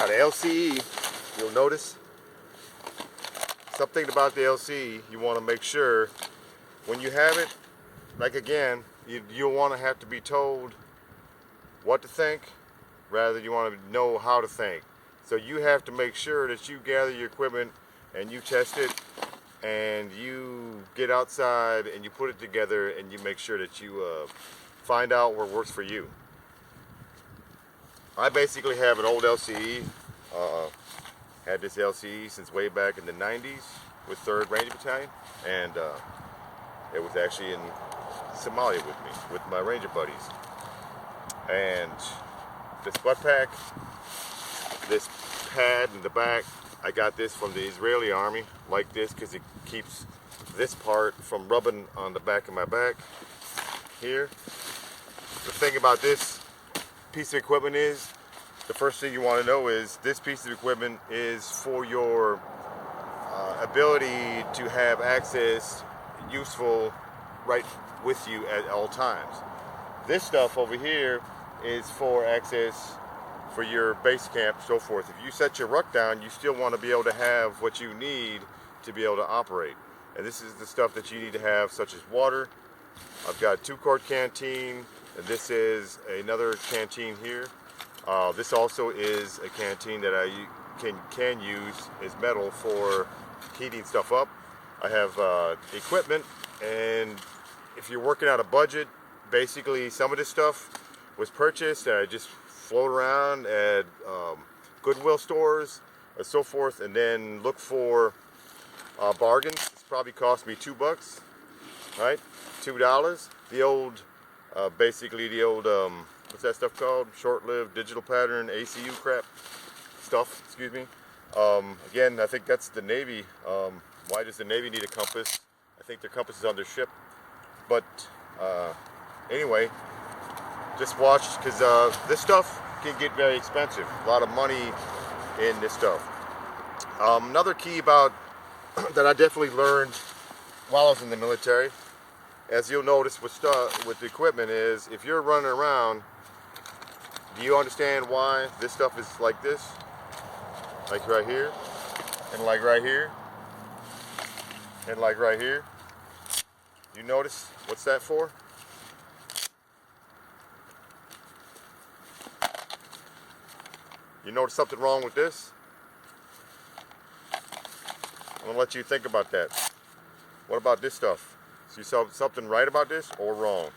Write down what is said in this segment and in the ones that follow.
the LCE, you'll notice something about the LCE. You want to make sure when you have it, like again, you want to have to be told what to think, rather you want to know how to think. So you have to make sure that you gather your equipment and you test it, and you get outside and you put it together, and you make sure that you find out what works for you. I basically have an old LCE. Had this LCE since way back in the 90s with 3rd Ranger Battalion, and it was actually in Somalia with me, with my Ranger buddies. And this butt pack, this pad in the back, I got this from the Israeli army, like this, because it keeps this part from rubbing on the back of my back here. The thing about this piece of equipment is, the first thing you want to know is this piece of equipment is for your ability to have access useful right with you at all times. This stuff over here is for access for your base camp, so forth. If you set your ruck down, you still want to be able to have what you need to be able to operate. And this is the stuff that you need to have, such as water. I've got a 2-quart canteen, and this is another canteen here. This also is a canteen that I can use as metal for heating stuff up. I have equipment, and if you're working out a budget, basically some of this stuff was purchased and I just float around at Goodwill stores and so forth, and then look for bargains. It's probably cost me $2, right? $2. The old, basically the old, what's that stuff called? Short-lived digital pattern ACU crap stuff, excuse me. Again, I think that's the Navy. Why does the Navy need a compass? I think their compass is on their ship. But anyway, just watch, because this stuff can get very expensive. A lot of money in this stuff. Another key about that I definitely learned while I was in the military, as you'll notice with the equipment, is if you're running around, do you understand why this stuff is like this? Like right here, and like right here, and like right here. You notice what's that for? You notice something wrong with this? I'm gonna let you think about that. What about this stuff? See something right about this or wrong?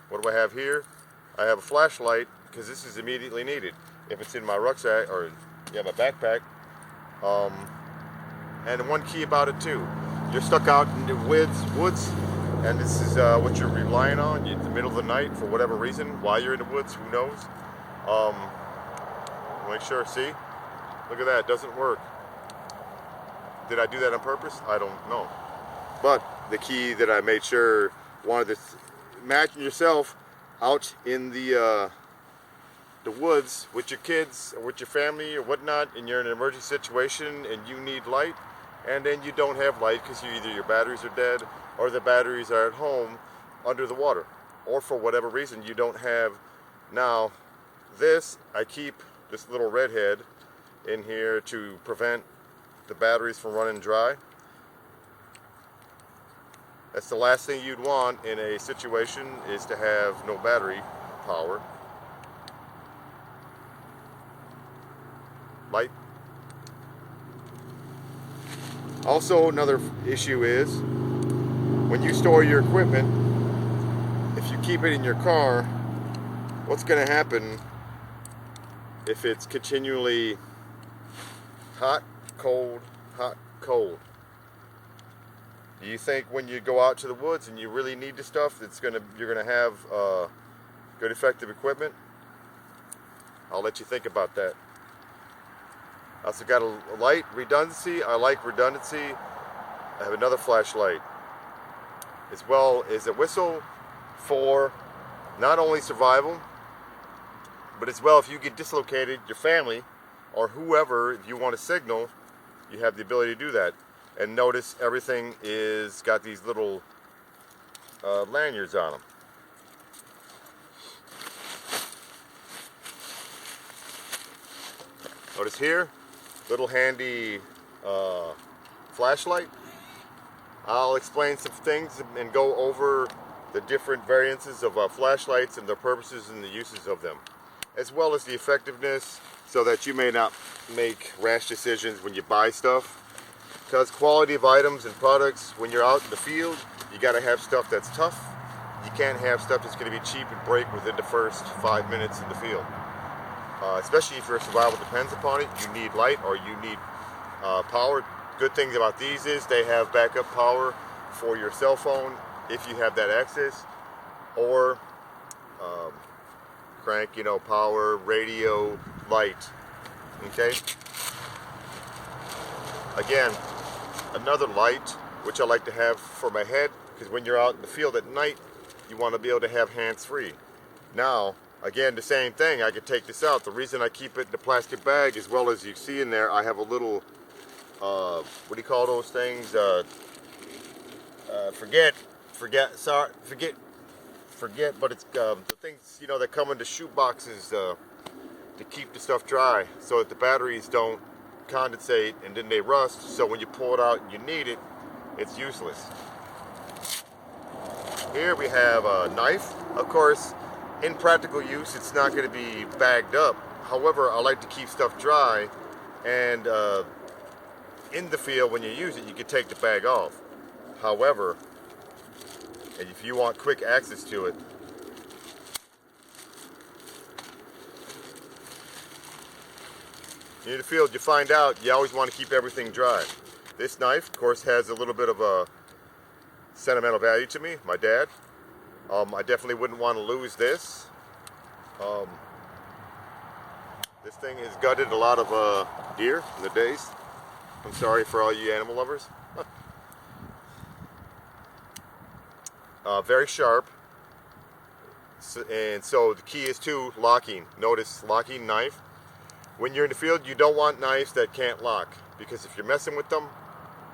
What do I have here? I have a flashlight, because this is immediately needed if it's in my rucksack or my backpack. And one key about it too, you're stuck out in the woods, and this is what you're relying on. You're in the middle of the night for whatever reason. Why you're in the woods, who knows? Make sure, see? Look at that, it doesn't work. Did I do that on purpose? I don't know. But the key that I made sure, wanted to imagine yourself out in the woods with your kids or with your family or whatnot, and you're in an emergency situation and you need light, and then you don't have light because either your batteries are dead or the batteries are at home under the water, or for whatever reason you don't have. Now this, I keep this little redhead in here to prevent the batteries from running dry. That's the last thing you'd want in a situation, is to have no battery power. Light. Also, another issue is when you store your equipment, if you keep it in your car, what's going to happen if it's continually hot, cold, hot, cold? Do you think when you go out to the woods and you really need the stuff, you're gonna have good effective equipment? I'll let you think about that. I also got a light, redundancy. I like redundancy. I have another flashlight, as well as a whistle for not only survival, but as well if you get dislocated, your family or whoever, if you want to signal, you have the ability to do that. And notice everything is got these little lanyards on them. Notice here, little handy flashlight. I'll explain some things and go over the different variances of flashlights and the purposes and the uses of them, as well as the effectiveness, so that you may not make rash decisions when you buy stuff. Because quality of items and products, when you're out in the field, you got to have stuff that's tough. You can't have stuff that's going to be cheap and break within the first 5 minutes in the field. Especially if your survival depends upon it, you need light or you need power. Good things about these is they have backup power for your cell phone if you have that access, or crank, power, radio, light. Okay. Again, another light which I like to have for my head, because when you're out in the field at night, you want to be able to have hands-free. Now, again, the same thing. I could take this out. The reason I keep it in the plastic bag, as well as you see in there, I have a little what do you call those things? Forget, but it's the things, that come into shoe boxes to keep the stuff dry, so that the batteries don't condensate and then they rust, so when you pull it out and you need it, it's useless. Here we have a knife. Of course, in practical use, it's not going to be bagged up. However, I like to keep stuff dry, and in the field, when you use it, you can take the bag off. However, if you want quick access to it, in the field, you find out you always want to keep everything dry. This knife, of course, has a little bit of a sentimental value to me. My dad. I definitely wouldn't want to lose this. This thing has gutted a lot of deer in the days. I'm sorry for all you animal lovers. Very sharp. And so the key is to locking. Notice locking knife. When you're in the field, you don't want knives that can't lock, because if you're messing with them,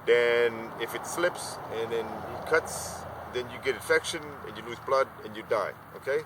then if it slips and then it cuts, then you get infection and you lose blood and you die. Okay?